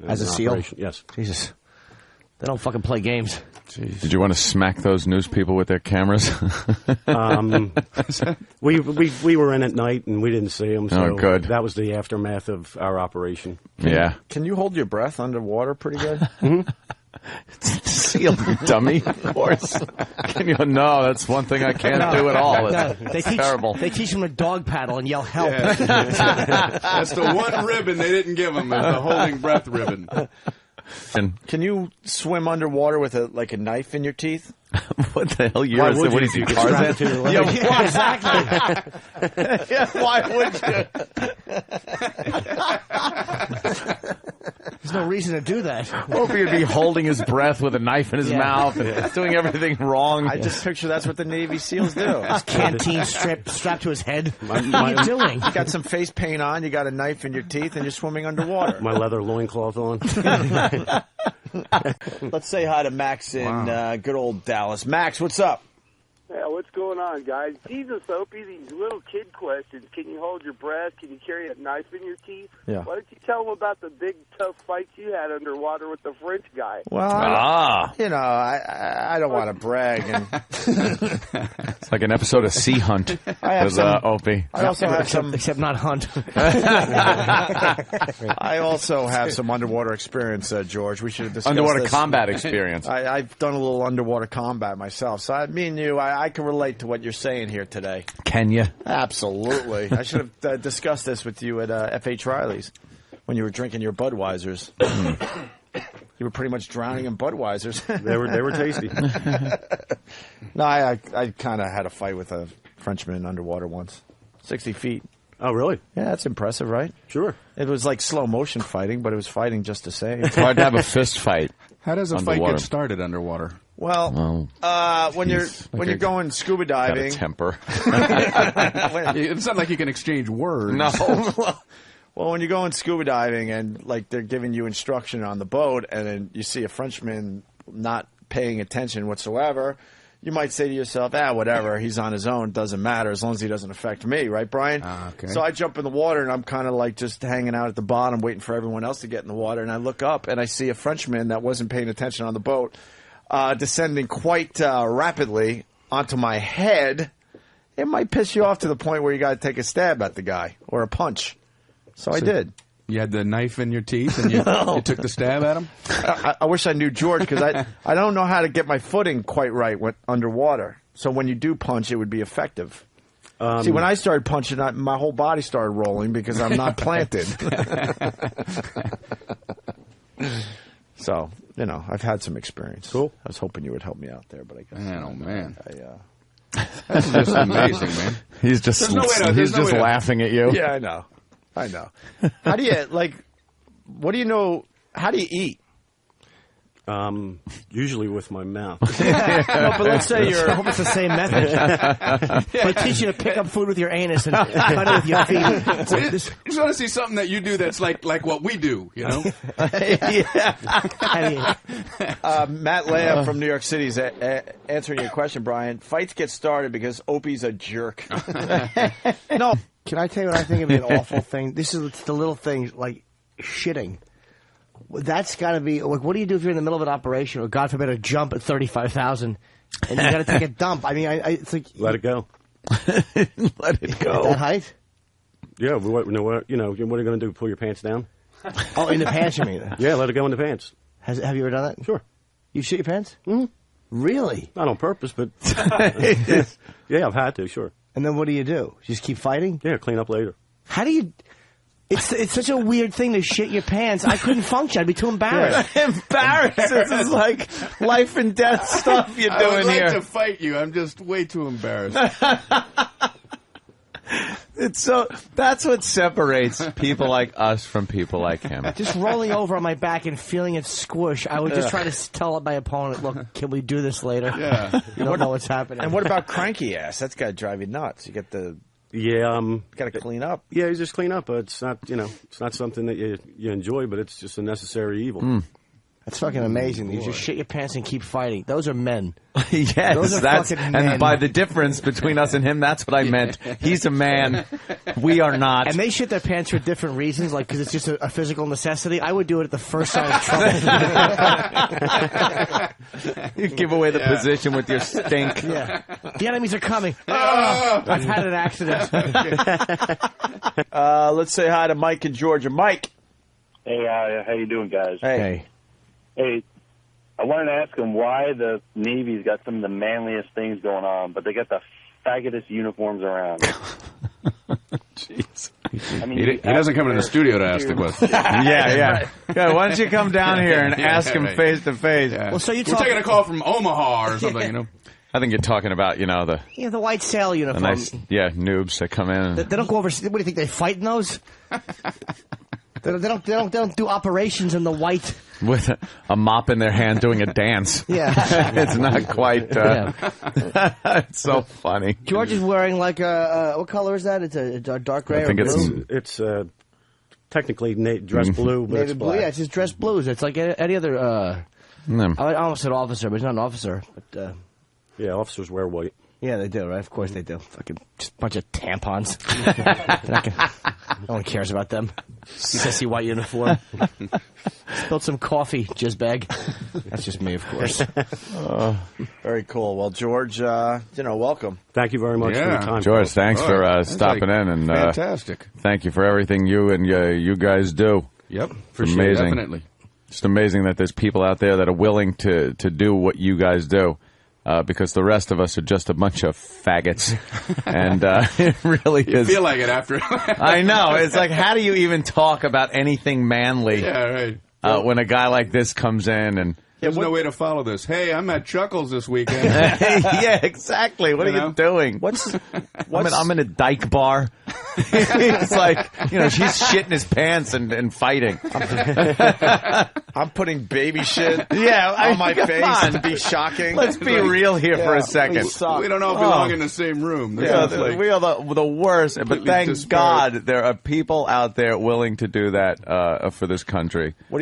As a SEAL? Yes. Jesus. They don't fucking play games. Jeez. Did you want to smack those news people with their cameras? We were in at night and we didn't see them. So good. That was the aftermath of our operation. Yeah. Can you hold your breath underwater pretty good? Mm-hmm. SEAL, dummy. Of course. No, that's one thing I can't do at all. It's terrible. They teach them to dog paddle and yell help. Yeah. That's the one ribbon they didn't give them, is the holding breath ribbon. Can you swim underwater with a knife in your teeth? What the hell Why would what you is he, if you could strap it to Tarzan? your leg? Yeah, exactly. Yeah, why would you? There's no reason to do that. Opie would be holding his breath with a knife in his mouth and doing everything wrong. I just picture that's what the Navy SEALs do. His canteen strapped to his head. What are you doing? You got some face paint on, you got a knife in your teeth, and you're swimming underwater. My leather loincloth on. Let's say hi to Max in good old Dallas. Max, what's up? Yeah, what's going on, guys? Jesus, Opie, these little kid questions. Can you hold your breath? Can you carry a knife in your teeth? Yeah. Why don't you tell them about the big, tough fights you had underwater with the French guy? Well, I don't want to brag. And It's like an episode of Sea Hunt with Opie. I also have some, except not hunt. I also have some underwater experience, George. We should have discussed Underwater this. combat experience. I've done a little underwater combat myself, so me and you, I can relate to what you're saying here today. Can you? Absolutely. I should have discussed this with you at F.H. Riley's when you were drinking your Budweisers. You were pretty much drowning in Budweisers. They were tasty. No, I kind of had a fight with a Frenchman underwater once. 60 feet. Oh, really? Yeah, that's impressive, right? Sure. It was like slow motion fighting, but it was fighting just the same. It's hard to have a fist fight. How does a fight Underwater. get started underwater? Well, when you're going scuba Got a diving, temper. It's not like you can exchange words. No. well, when you're going scuba diving and like they're giving you instruction on the boat, and then you see a Frenchman not paying attention whatsoever, you might say to yourself, whatever, he's on his own, doesn't matter as long as he doesn't affect me, right, Brian? Okay. So I jump in the water, and I'm kind of like just hanging out at the bottom, waiting for everyone else to get in the water, and I look up, and I see a Frenchman that wasn't paying attention on the boat descending quite rapidly onto my head. It might piss you off to the point where you got to take a stab at the guy or a punch. So I did. You had the knife in your teeth and you took the stab at him? I wish I knew George because I don't know how to get my footing quite right underwater. So when you do punch, it would be effective. See, when I started punching, my whole body started rolling because I'm not planted. So, I've had some experience. Cool. I was hoping you would help me out there, but I guess. Man, oh, man. That's just amazing, man. He's just There's no way to- laughing at you. Yeah, I know. How do you, what do you know, how do you eat? Usually with my mouth. No, but let's say I hope it's the same method. They teach you to pick up food with your anus and cut it with your feet. You just want to see something that you do that's like what we do, Yeah. I mean, Matt Lamb from New York City is answering your question, Brian. Fights get started because Opie's a jerk. No. can I tell you what I think would be an awful thing? This is the little things like shitting. That's got to be like, what do you do if you're in the middle of an operation or, God forbid, a jump at 35,000 and you got to take a dump? I mean, it's like Let it go. Let it go. that height. Yeah. What are you going to do? Pull your pants down? Oh, in the pants, you mean? Yeah, let it go in the pants. Have you ever done that? Sure. You shit your pants? Mm-hmm. Really? Not on purpose, but yeah, I've had to. Sure. And then what do? You just keep fighting? Yeah, clean up later. How do you? It's such a weird thing to shit your pants. I couldn't function. I'd be too embarrassed. Embarrassed. This is like life and death stuff you're I doing would like here. to fight you. I'm just way too embarrassed. That's what separates people like us from people like him. Just rolling over on my back and feeling it squish. I would just try to tell my opponent, "Look, can we do this later?" Yeah. You don't know what's happening. And what about cranky ass? That's got to drive you nuts. You get the Yeah. got to clean up. Yeah, you just clean up. It's not, it's not something that you enjoy, but it's just a necessary evil. That's fucking amazing. You just shit your pants and keep fighting. Those are men. Yes, Those are fucking men. And by the difference between us and him, that's what I meant. He's a man. We are not. And they shit their pants for different reasons, like because it's just a physical necessity. I would do it at the first sign of trouble. You give away the position with your stink. Yeah. The enemies are coming. I've had an accident. Let's say hi to Mike in Georgia. Mike. Hey, how you doing, guys? Hey. Hey, I wanted to ask them why the Navy's got some of the manliest things going on, but they got the faggotest uniforms around. Jeez. I mean, He doesn't come into the studio to ask the question. Yeah. Why don't you come down here and ask him right. face to face? Well, so We're taking a call from Omaha or something, you know. I think you're talking about, the white sail uniform. nice, noobs that come in. They don't go over. What do you think they fight in those? They don't do operations in the white. With a mop in their hand doing a dance. Yeah. It's not quite, it's so funny. George is wearing like what color is that? It's a dark gray I think or blue? It's technically dress blue, but Navy it's blue. black. Yeah, it's just dress blues. It's like any other. I almost said officer, but he's not an officer. But Yeah, officers wear white. yeah, they do, right? Of course they do. Fucking just a bunch of tampons. No one cares about them. Sissy white uniform. Spilled some coffee, jizz bag. That's just me, of course. Very cool. Well, George, welcome. Thank you very much for your time. George, thanks Oh, for that's stopping in. And fantastic. thank you for everything you and you guys do. Yep, It's amazing. Definitely. It's amazing that there's people out there that are willing to do what you guys do. Because the rest of us are just a bunch of faggots. And it really You is. feel like it after. I know. It's like, how do you even talk about anything manly Yeah, right. when a guy like this comes in and... There's no way to follow this. Hey, I'm at Chuckles this weekend. Yeah, exactly. What are you doing? I'm in a dyke bar. It's like, she's shitting his pants and fighting. I'm putting baby shit on my face on. to be shocking. Let's be real here for a second. We don't all belong in the same room. This Yeah, is like we are the worst. But completely thank disparate. God there are people out there willing to do that for this country. What do you